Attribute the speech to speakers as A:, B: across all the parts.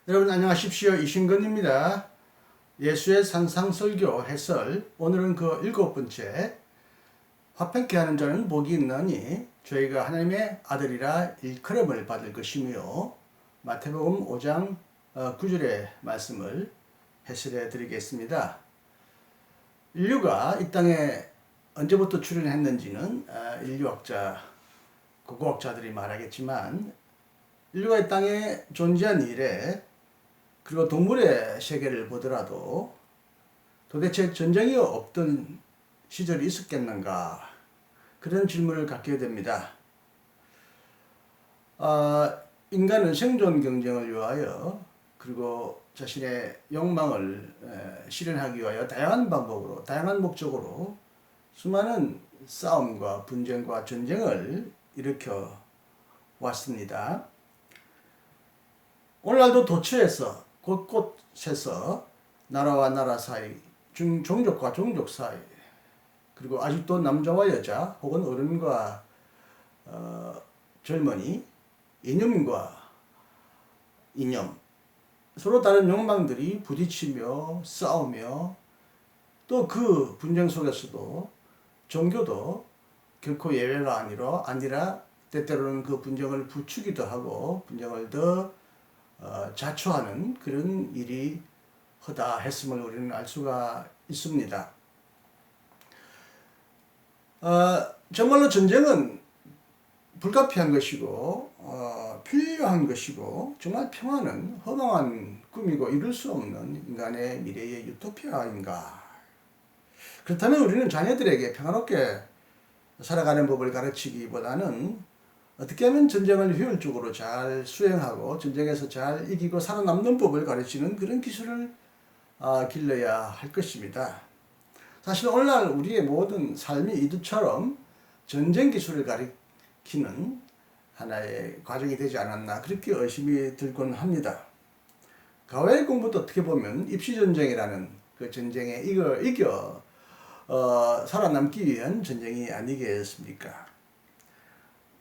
A: 여러분 안녕하십시오. 이신근입니다. 예수의 산상설교 해설. 오늘은 그 7번째. 화평케 하는 자는 복이 있나니 저희가 하나님의 아들이라 일컬음을 받을 것이며, 마태복음 5장 9절의 말씀을 해설해 드리겠습니다. 인류가 이 땅에 언제부터 출현했는지는 인류학자, 고고학자들이 말하겠지만, 인류가 이 땅에 존재한 이래, 그리고 동물의 세계를 보더라도 도대체 전쟁이 없던 시절이 있었겠는가, 그런 질문을 갖게 됩니다. 인간은 생존 경쟁을 위하여, 그리고 자신의 욕망을 실현하기 위하여 다양한 방법으로, 다양한 목적으로 수많은 싸움과 분쟁과 전쟁을 일으켜 왔습니다. 오늘날도 도처에서, 곳곳에서 나라와 나라 사이, 종족과 종족 사이, 그리고 아직도 남자와 여자 혹은 어른과 젊은이, 이념과 이념, 서로 다른 욕망들이 부딪히며 싸우며, 또 그 분쟁 속에서도 종교도 결코 예외가 아니라 때때로는 그 분쟁을 부추기도 하고 분쟁을 더 자초하는 그런 일이 허다 했음을 우리는 알 수가 있습니다. 정말로 전쟁은 불가피한 것이고 필요한 것이고, 정말 평화는 허망한 꿈이고 이룰 수 없는 인간의 미래의 유토피아인가. 그렇다면 우리는 자녀들에게 평화롭게 살아가는 법을 가르치기보다는 어떻게 하면 전쟁을 효율적으로 잘 수행하고 전쟁에서 잘 이기고 살아남는 법을 가르치는 그런 기술을 길러야 할 것입니다. 사실 오늘날 우리의 모든 삶이 이들처럼 전쟁 기술을 가르치는 하나의 과정이 되지 않았나, 그렇게 의심이 들곤 합니다. 과거의 공부도 어떻게 보면 입시전쟁이라는 그 전쟁에 이겨 살아남기 위한 전쟁이 아니겠습니까?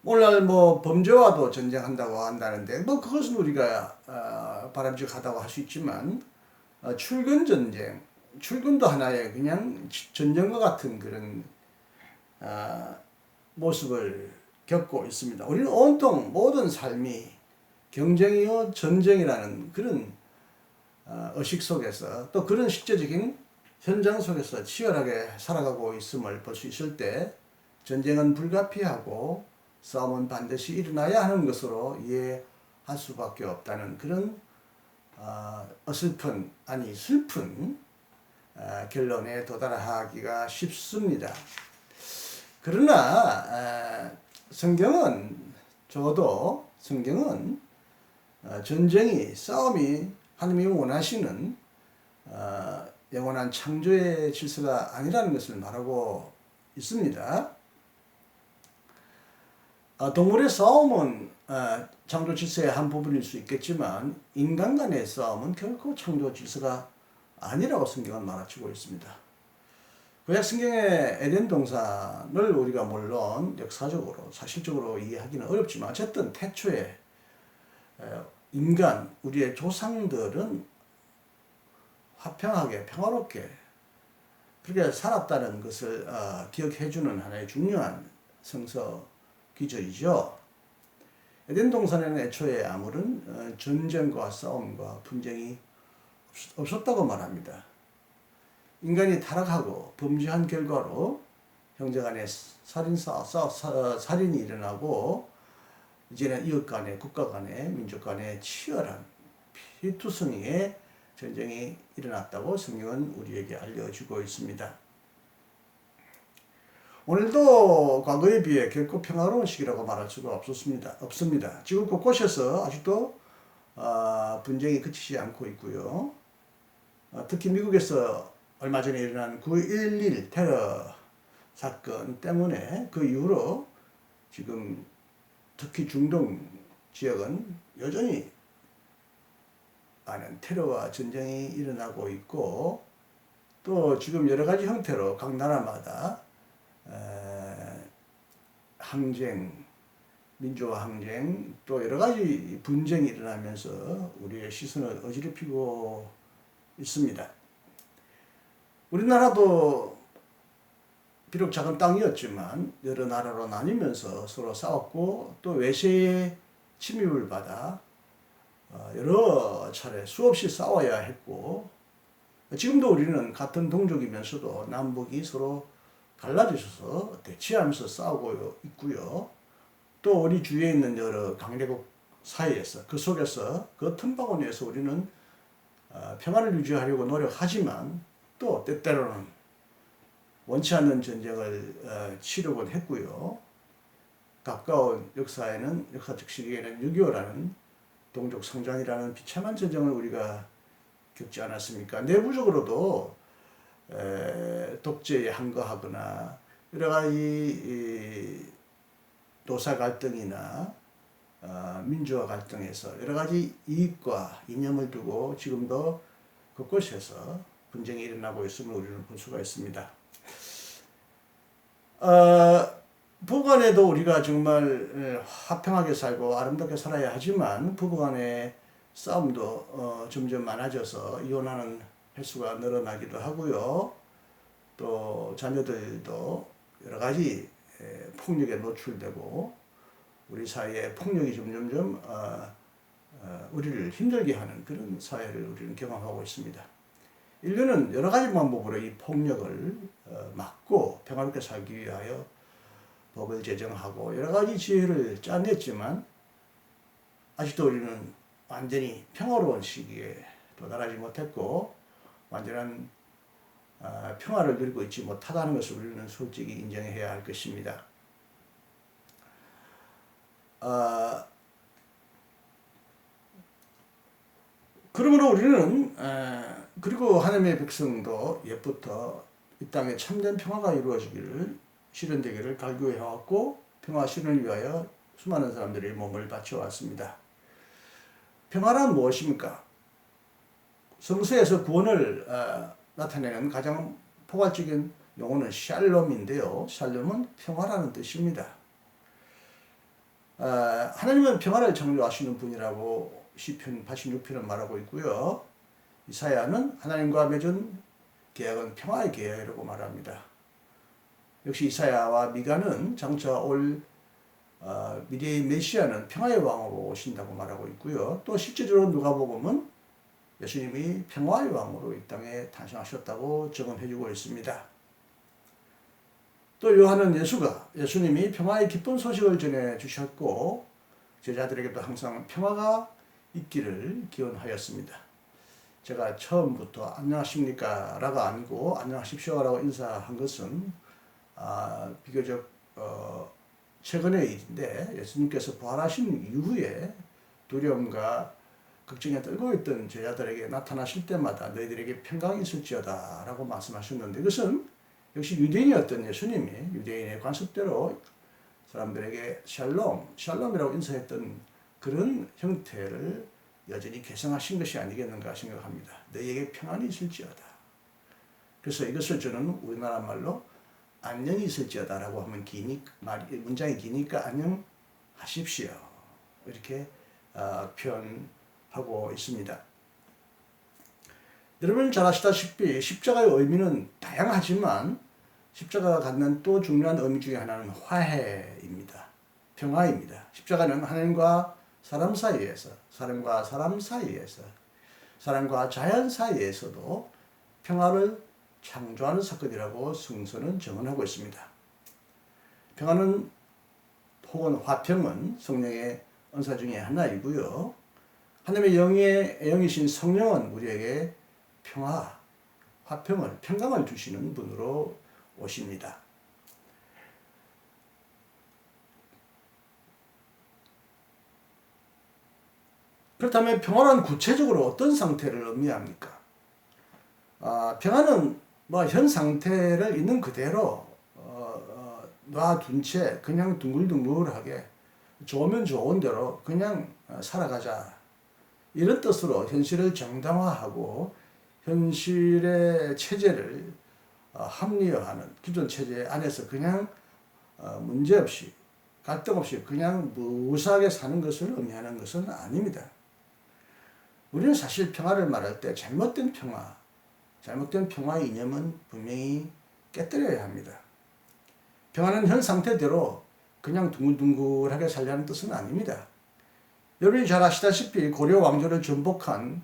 A: 오늘날 범죄와도 전쟁한다고 한다는데, 그것은 우리가 바람직하다고 할 수 있지만, 출근 전쟁, 출근도 하나의 그냥 전쟁과 같은 그런 모습을 겪고 있습니다. 우리는 온통 모든 삶이 경쟁이요 전쟁이라는 그런 의식 속에서, 또 그런 실제적인 현장 속에서 치열하게 살아가고 있음을 볼 수 있을 때, 전쟁은 불가피하고 싸움은 반드시 일어나야 하는 것으로 이해할 수밖에 없다는 그런 슬픈 결론에 도달하기가 쉽습니다. 그러나 성경은 전쟁이, 싸움이 하나님이 원하시는 영원한 창조의 질서가 아니라는 것을 말하고 있습니다. 동물의 싸움은 창조 질서의 한 부분일 수 있겠지만, 인간 간의 싸움은 결코 창조 질서가 아니라고 성경은 말하고 있습니다. 구약 성경의 에덴 동산을 우리가 물론 역사적으로, 사실적으로 이해하기는 어렵지만, 어쨌든 태초에 인간, 우리의 조상들은 화평하게, 평화롭게 그렇게 살았다는 것을 기억해주는 하나의 중요한 성서 기저이죠. 에덴 동산에는 애초에 아무런 전쟁과 싸움과 분쟁이 없었다고 말합니다. 인간이 타락하고 범죄한 결과로 형제간에 살인이 일어나고, 이제는 이웃 간에, 국가 간에, 민족 간에 치열한 피투성이의 전쟁이 일어났다고 성경은 우리에게 알려주고 있습니다. 오늘도 과거에 비해 결코 평화로운 시기라고 말할 수가 없습니다. 지금 곳곳에서 아직도 분쟁이 그치지 않고 있고요. 특히 미국에서 얼마 전에 일어난 9.11 테러 사건 때문에, 그 이후로 지금 특히 중동 지역은 여전히 많은 테러와 전쟁이 일어나고 있고, 또 지금 여러 가지 형태로 각 나라마다 항쟁, 민주화 항쟁 또 여러 가지 분쟁이 일어나면서 우리의 시선을 어지럽히고 있습니다. 우리나라도 비록 작은 땅이었지만 여러 나라로 나뉘면서 서로 싸웠고 또 외세의 침입을 받아 여러 차례 수없이 싸워야 했고 지금도 우리는 같은 동족이면서도 남북이 서로 갈라져서 대치하면서 싸우고 있고요. 또 우리 주위에 있는 여러 강대국 사이에서 그 속에서 그 틈바구니에서 우리는 평화를 유지하려고 노력하지만 또 때때로는 원치 않는 전쟁을 치르곤 했고요. 가까운 역사적 시기에는 6.25라는 동족 성장이라는 비참한 전쟁을 우리가 겪지 않았습니까? 내부적으로도 독재에 항거하거나 여러 가지 도사 갈등이나 민주화 갈등에서 여러 가지 이익과 이념을 두고 지금도 그곳에서 분쟁이 일어나고 있음을 우리는 볼 수가 있습니다. 부부간에도 우리가 정말 화평하게 살고 아름답게 살아야 하지만 부부간의 싸움도 점점 많아져서 이혼하는 횟수가 늘어나기도 하고요. 또 자녀들도 여러 가지 폭력에 노출되고 우리 사회의 폭력이 점점점 우리를 힘들게 하는 그런 사회를 우리는 경험하고 있습니다. 인류는 여러 가지 방법으로 이 폭력을 막고 평화롭게 살기 위하여 법을 제정하고 여러 가지 지혜를 짜냈지만 아직도 우리는 완전히 평화로운 시기에 도달하지 못했고 완전한 평화를 누리고 있지 못하다는 것을 우리는 솔직히 인정해야 할 것입니다. 그러므로 우리는 그리고 하나님의 백성도 옛부터 이 땅에 참된 평화가 이루어지기를 실현되기를 갈구해왔고 평화 실현을 위하여 수많은 사람들이 몸을 바쳐왔습니다. 평화란 무엇입니까? 성서에서 구원을 나타내는 가장 포괄적인 용어는 샬롬인데요. 샬롬은 평화라는 뜻입니다. 하나님은 평화를 창조하시는 분이라고 시편 86편은 말하고 있고요. 이사야는 하나님과 맺은 계약은 평화의 계약이라고 말합니다. 역시 이사야와 미가는 장차 올 미래의 메시아는 평화의 왕으로 오신다고 말하고 있고요. 또 실제적으로 누가복음은 예수님이 평화의 왕으로 이 땅에 탄생하셨다고 증언해주고 있습니다. 또 요한은 예수님이 평화의 기쁜 소식을 전해주셨고 제자들에게도 항상 평화가 있기를 기원하였습니다. 제가 처음부터 안녕하십니까 라고 아니고 안녕하십시오 라고 인사한 것은 비교적 최근의 일인데 예수님께서 부활하신 이후에 두려움과 걱정에 떨고 있던 제자들에게 나타나실 때마다 너희들에게 평강이 있을지어다 라고 말씀하셨는데 이것은 역시 유대인이었던 예수님이 유대인의 관습대로 사람들에게 샬롬이라고 인사했던 그런 형태를 여전히 계승하신 것이 아니겠는가 생각합니다. 너희에게 평안이 있을지어다. 그래서 이것을 저는 우리나라 말로 안녕이 있을지어다 라고 하면 문장이 기니까 안녕하십시오. 이렇게 표현하고 있습니다. 여러분 잘 아시다시피 십자가의 의미는 다양하지만 십자가가 갖는 또 중요한 의미 중에 하나는 화해입니다. 평화입니다. 십자가는 하나님과 사람 사이에서, 사람과 사람 사이에서, 사람과 자연 사이에서도 평화를 창조하는 사건이라고 성서는 증언하고 있습니다. 평화는 혹은 화평은 성령의 은사 중에 하나이고요. 하나님의 영이신 성령은 우리에게 화평을, 평강을 주시는 분으로 오십니다. 그렇다면 평화는 구체적으로 어떤 상태를 의미합니까? 평화는 현 상태를 있는 그대로 놔둔 채 그냥 둥글둥글하게 좋으면 좋은 대로 그냥 살아가자. 이런 뜻으로 현실을 정당화하고 현실의 체제를 합리화하는 기존 체제 안에서 그냥 문제없이 갈등 없이 그냥 무사하게 사는 것을 의미하는 것은 아닙니다. 우리는 사실 평화를 말할 때 잘못된 평화의 이념은 분명히 깨뜨려야 합니다. 평화는 현 상태대로 그냥 둥글둥글하게 살려는 뜻은 아닙니다. 여러분이 잘 아시다시피 고려 왕조를 전복한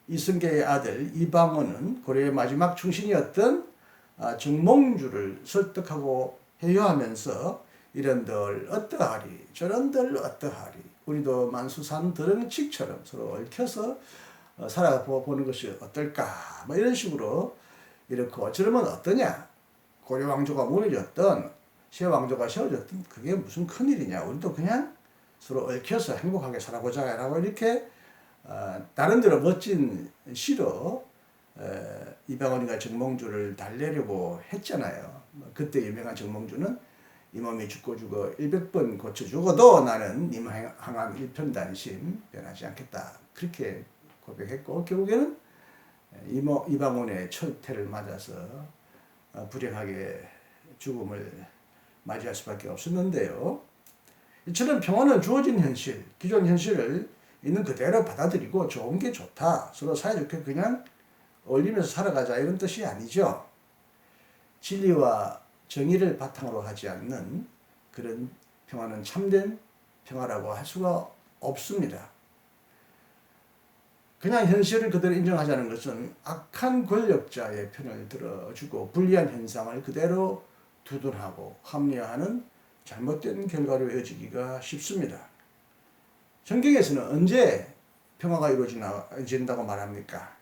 A: 이승계의 아들 이방원은 고려의 마지막 충신이었던 정몽주를 설득하고 회유하면서 이런들 어떠하리 저런들 어떠하리 우리도 만수산 드렁칙처럼 서로 얽혀서 살아보는 것이 어떨까 뭐 이런 식으로 이렇게 저러면 어떠냐 고려 왕조가 무너졌던 새 왕조가 세워졌던 그게 무슨 큰일이냐 우리도 그냥 서로 얽혀서 행복하게 살아보자 라고 이렇게 나름대로 멋진 시로 이방원이가 정몽주를 달래려고 했잖아요. 그때 유명한 정몽주는 이 몸이 죽고 100번 고쳐 죽어도 나는 님 항암 일편단심 변하지 않겠다. 그렇게 고백했고 결국에는 이방원의 철퇴를 맞아서 불행하게 죽음을 맞이할 수밖에 없었는데요. 이처럼 평화는 주어진 현실, 기존 현실을 있는 그대로 받아들이고 좋은 게 좋다. 서로 사이좋게 그냥 어울리면서 살아가자 이런 뜻이 아니죠. 진리와 정의를 바탕으로 하지 않는 그런 평화는 참된 평화라고 할 수가 없습니다. 그냥 현실을 그대로 인정하자는 것은 악한 권력자의 편을 들어주고 불리한 현상을 그대로 두둔하고 합리화하는 잘못된 결과로 이어지기가 쉽습니다. 성경에서는 언제 평화가 이루어진다고 말합니까?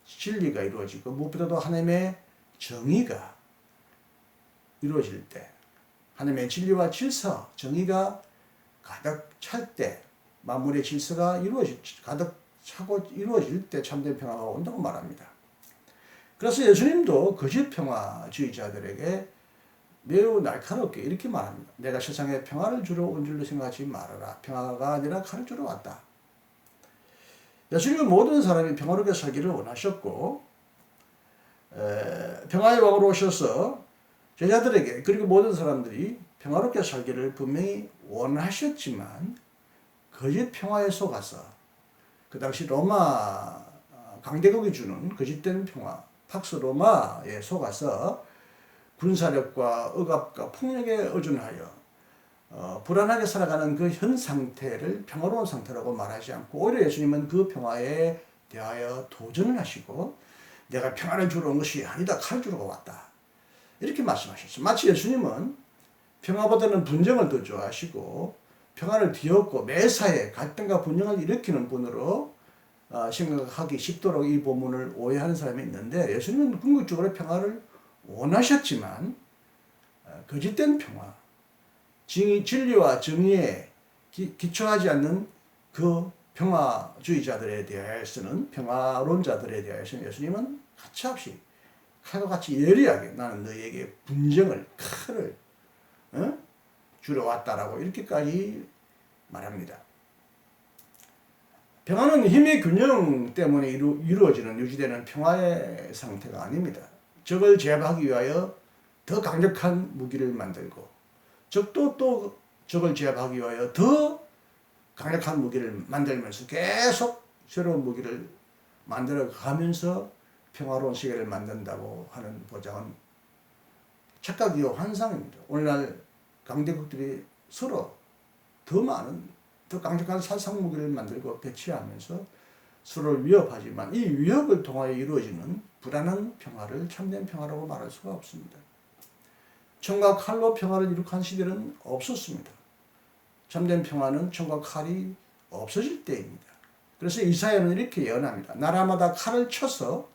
A: 진리가 이루어지고 무엇보다도 하나님의 정의가 이루어질 때 하나님의 진리와 질서, 정의가 가득 찰 때 만물의 질서가 가득 차고 이루어질 때 참된 평화가 온다고 말합니다. 그래서 예수님도 거짓 평화주의자들에게 매우 날카롭게 이렇게 말합니다. 내가 세상에 평화를 주러 온 줄로 생각하지 말아라. 평화가 아니라 칼을 주러 왔다. 예수님은 모든 사람이 평화롭게 살기를 원하셨고 평화의 왕으로 오셔서 제자들에게 그리고 모든 사람들이 평화롭게 살기를 분명히 원하셨지만 거짓 평화에 속아서 그 당시 로마 강대국이 주는 거짓된 평화 팍스 로마에 속아서 군사력과 억압과 폭력에 의존하여 불안하게 살아가는 그 현 상태를 평화로운 상태라고 말하지 않고 오히려 예수님은 그 평화에 대하여 도전을 하시고 내가 평화를 주러 온 것이 아니다 칼을 주러 왔다 이렇게 말씀하셨어요. 마치 예수님은 평화보다는 분쟁을 더 좋아하시고 평화를 뒤엎고 매사에 갈등과 분쟁을 일으키는 분으로 생각하기 쉽도록 이 본문을 오해하는 사람이 있는데 예수님은 궁극적으로 평화를 원하셨지만 거짓된 평화, 진리와 정의에 기초하지 않는 그 평화주의자들에 대해서는 평화론자들에 대해서는 예수님은 가차없이 칼과 같이 예리하게 나는 너희에게 분쟁을 칼을 주러 왔다라고 이렇게까지 말합니다. 평화는 힘의 균형 때문에 이루어지는 유지되는 평화의 상태가 아닙니다. 적을 제압하기 위하여 더 강력한 무기를 만들고 적도 또 적을 제압하기 위하여 더 강력한 무기를 만들면서 계속 새로운 무기를 만들어 가면서 평화로운 세계를 만든다고 하는 보장은 착각이요 환상입니다. 오늘날 강대국들이 서로 더 많은 더 강력한 살상 무기를 만들고 배치하면서 서로를 위협하지만 이 위협을 통하여 이루어지는 불안한 평화를 참된 평화라고 말할 수가 없습니다. 총과 칼로 평화를 이룩한 시대는 없었습니다. 참된 평화는 총과 칼이 없어질 때입니다. 그래서 이사야는 이렇게 예언합니다. 나라마다 칼을 쳐서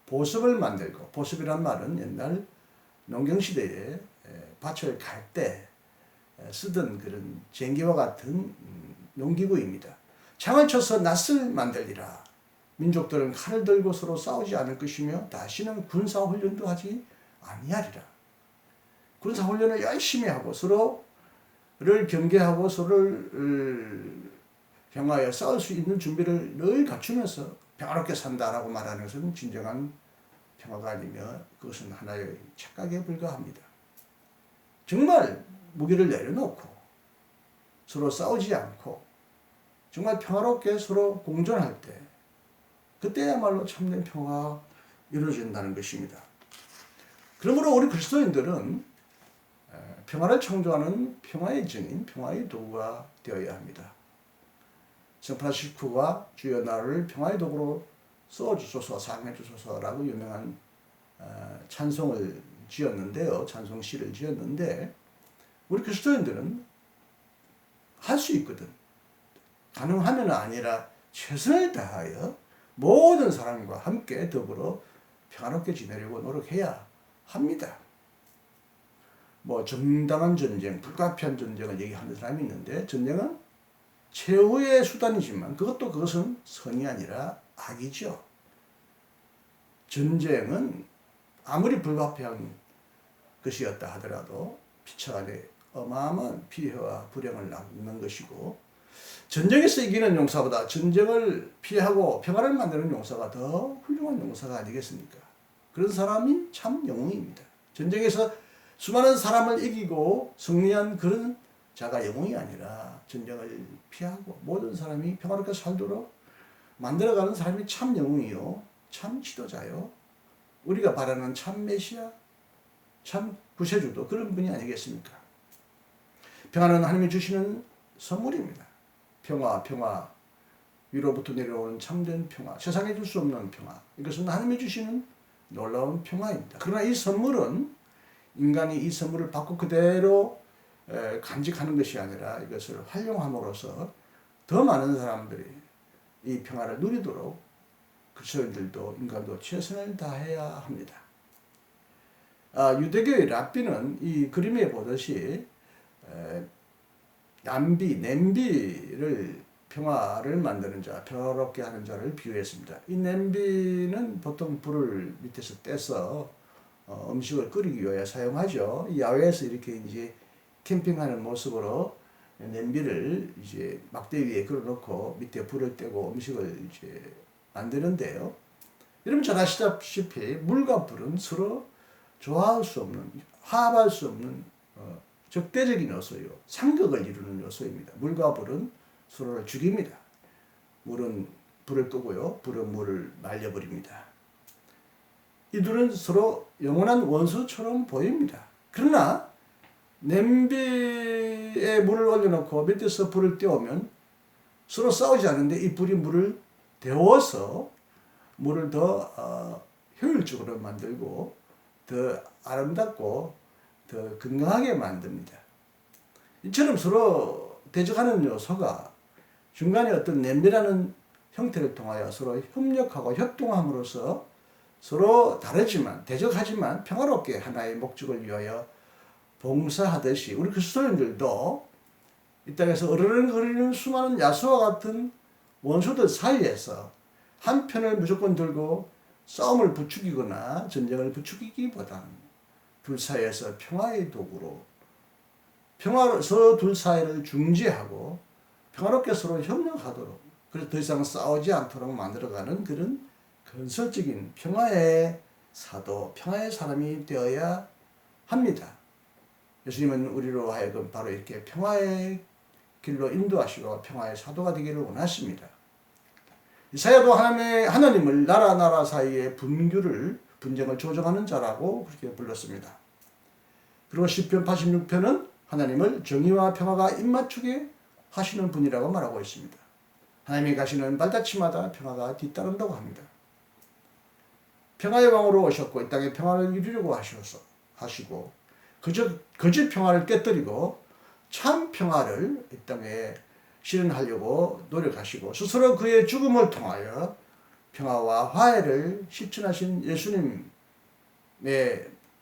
A: 보습을 만들고 보습이란 말은 옛날 농경시대에 밭을 갈 때 쓰던 그런 쟁기와 같은 농기구입니다. 창을 쳐서 낫을 만들리라. 민족들은 칼을 들고 서로 싸우지 않을 것이며 다시는 군사훈련도 하지 아니하리라. 군사훈련을 열심히 하고 서로를 경계하고 서로를 향하여 싸울 수 있는 준비를 늘 갖추면서 평화롭게 산다라고 말하는 것은 진정한 평화가 아니며 그것은 하나의 착각에 불과합니다. 정말 무기를 내려놓고 서로 싸우지 않고 정말 평화롭게 서로 공존할 때 그때야말로 참된 평화가 이루어진다는 것입니다. 그러므로 우리 그리스도인들은 평화를 창조하는 평화의 증인, 평화의 도구가 되어야 합니다. 샌프란시스코가 주여 나를 평화의 도구로 써주소서, 사용해주소서라고 유명한 찬송을 지었는데요. 찬송시를 지었는데 우리 그리스도인들은 할 수 있거든. 가능하면 아니라 최선을 다하여 모든 사람과 함께 더불어 평화롭게 지내려고 노력해야 합니다. 뭐 정당한 전쟁, 불가피한 전쟁을 얘기하는 사람이 있는데 전쟁은 최후의 수단이지만 그것은 선이 아니라 악이죠. 전쟁은 아무리 불가피한 것이었다 하더라도 피차간에 어마어마한 피해와 불행을 낳는 것이고 전쟁에서 이기는 용사보다 전쟁을 피하고 평화를 만드는 용사가 더 훌륭한 용사가 아니겠습니까? 그런 사람이 참 영웅입니다. 전쟁에서 수많은 사람을 이기고 승리한 그런 자가 영웅이 아니라 전쟁을 피하고 모든 사람이 평화롭게 살도록 만들어가는 사람이 참 영웅이요, 참 지도자요, 우리가 바라는 참 메시아, 참 구세주도 그런 분이 아니겠습니까? 평화는 하나님이 주시는 선물입니다. 평화, 위로부터 내려오는 참된 평화, 세상에 줄 수 없는 평화, 이것은 하나님이 주시는 놀라운 평화입니다. 그러나 이 선물은 인간이 이 선물을 받고 그대로 간직하는 것이 아니라 이것을 활용함으로써 더 많은 사람들이 이 평화를 누리도록 그리스도인들도 인간도 최선을 다해야 합니다. 유대교의 랍비는 이 그림에 보듯이 냄비를 평화를 만드는 자, 평화롭게 하는 자를 비유했습니다. 이 냄비는 보통 불을 밑에서 떼서 음식을 끓이기 위해 사용하죠. 야외에서 이렇게 이제 캠핑하는 모습으로 냄비를 이제 막대 위에 걸어놓고 밑에 불을 떼고 음식을 이제 만드는데요. 여러분 잘 아시다시피 물과 불은 서로 조화할 수 없는, 화합할 수 없는 적대적인 요소요, 상극을 이루는 요소입니다. 물과 불은 서로를 죽입니다. 물은 불을 끄고요, 불은 물을 말려버립니다. 이 둘은 서로 영원한 원수처럼 보입니다. 그러나 냄비에 물을 올려놓고 밑에서 불을 떼우면 서로 싸우지 않는데 이 불이 물을 데워서 물을 더 효율적으로 만들고 더 아름답고 더 건강하게 만듭니다. 이처럼 서로 대적하는 요소가 중간에 어떤 냄비라는 형태를 통하여 서로 협력하고 협동함으로써 서로 다르지만 대적하지만 평화롭게 하나의 목적을 위하여 봉사하듯이 우리 그리스도인들도 이 땅에서 으르렁거리는 수많은 야수와 같은 원수들 사이에서 한 편을 무조건 들고 싸움을 부추기거나 전쟁을 부추기기보다는 둘 사이에서 평화의 도구로 서로 둘 사이를 중재하고 평화롭게 서로 협력하도록, 그래서 더 이상 싸우지 않도록 만들어가는 그런 건설적인 평화의 사도, 평화의 사람이 되어야 합니다. 예수님은 우리로 하여금 바로 이렇게 평화의 길로 인도하시고 평화의 사도가 되기를 원하십니다. 이사야도 하나님을 나라 사이의 분쟁을 조정하는 자라고 그렇게 불렀습니다. 그리고 시편 86편은 하나님을 정의와 평화가 입맞추게 하시는 분이라고 말하고 있습니다. 하나님이 가시는 발자취마다 평화가 뒤따른다고 합니다. 평화의 왕으로 오셨고 이 땅에 평화를 이루려고 하시고 거짓 평화를 깨뜨리고 참 평화를 이 땅에 실현하려고 노력하시고 스스로 그의 죽음을 통하여 평화와 화해를 실천하신 예수님의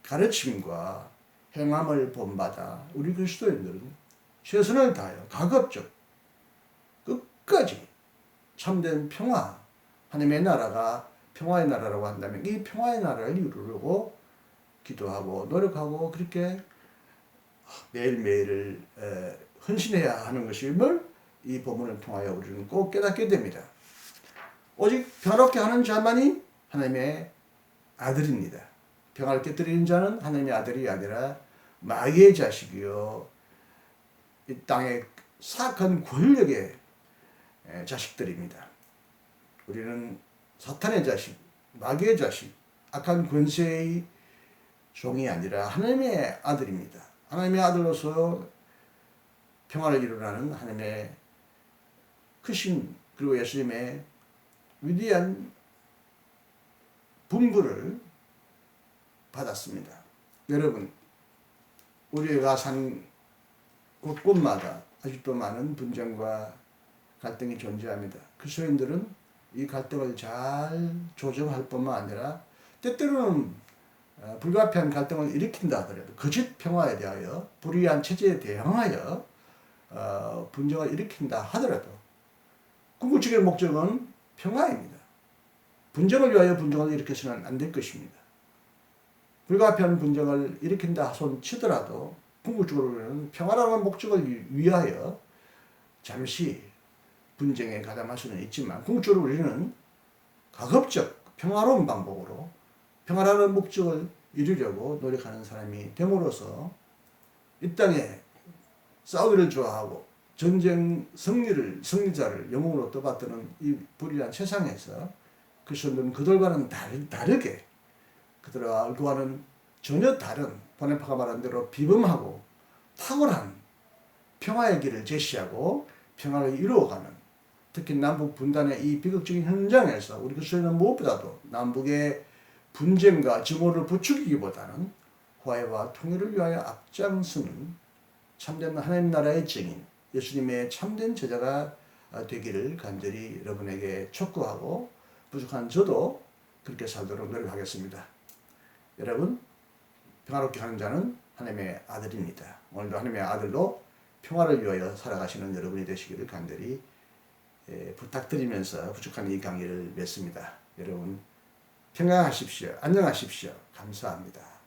A: 가르침과 행함을 본받아 우리 그리스도인들은 최선을 다하여 가급적 끝까지 참된 평화, 하나님의 나라가 평화의 나라라고 한다면 이 평화의 나라를 이루려고 기도하고 노력하고 그렇게 매일매일을 헌신해야 하는 것임을 이 본문을 통하여 우리는 꼭 깨닫게 됩니다. 오직 평화롭게 하는 자만이 하나님의 아들입니다. 평화를 깨뜨리는 자는 하나님의 아들이 아니라 마귀의 자식이요 이 땅의 사악한 권력의 자식들입니다. 우리는 사탄의 자식, 마귀의 자식, 악한 권세의 종이 아니라 하나님의 아들입니다. 하나님의 아들로서 평화를 이루라는 하나님의 크신 그리고 예수님의 위대한 분부를 받았습니다. 여러분, 우리가 산 곳곳마다 아직도 많은 분쟁과 갈등이 존재합니다. 그리스도인들은 이 갈등을 잘 조정할 뿐만 아니라 때때로는 불가피한 갈등을 일으킨다 하더라도 거짓 평화에 대하여 불의한 체제에 대항하여 분쟁을 일으킨다 하더라도 궁극적인 목적은 평화입니다. 분쟁을 위하여 분쟁을 일으켜서는 안 될 것입니다. 불가피한 분쟁을 일으킨다 손 치더라도 궁극적으로는 평화라는 목적을 위하여 잠시 분쟁에 가담할 수는 있지만 궁극적으로 우리는 가급적 평화로운 방법으로 평화라는 목적을 이루려고 노력하는 사람이 됨으로써 이 땅에 싸우기를 좋아하고 전쟁 승리자를 영웅으로 떠받드는 이 불의한 세상에서 그리스도인들은 그들과는 다르게 그들과는 전혀 다른 보네파가 말한 대로 비범하고 탁월한 평화의 길을 제시하고 평화를 이루어가는 특히 남북 분단의 이 비극적인 현장에서 우리 그리스도인은 무엇보다도 남북의 분쟁과 증오를 부추기기보다는 화해와 통일을 위하여 앞장서는 참된 하나님 나라의 증인 예수님의 참된 제자가 되기를 간절히 여러분에게 촉구하고 부족한 저도 그렇게 살도록 노력하겠습니다. 여러분, 평화롭게 하는 자는 하나님의 아들입니다. 오늘도 하나님의 아들로 평화를 위하여 살아가시는 여러분이 되시기를 간절히 부탁드리면서 부족한 이 강의를 맺습니다. 여러분 평안하십시오. 안녕하십시오. 감사합니다.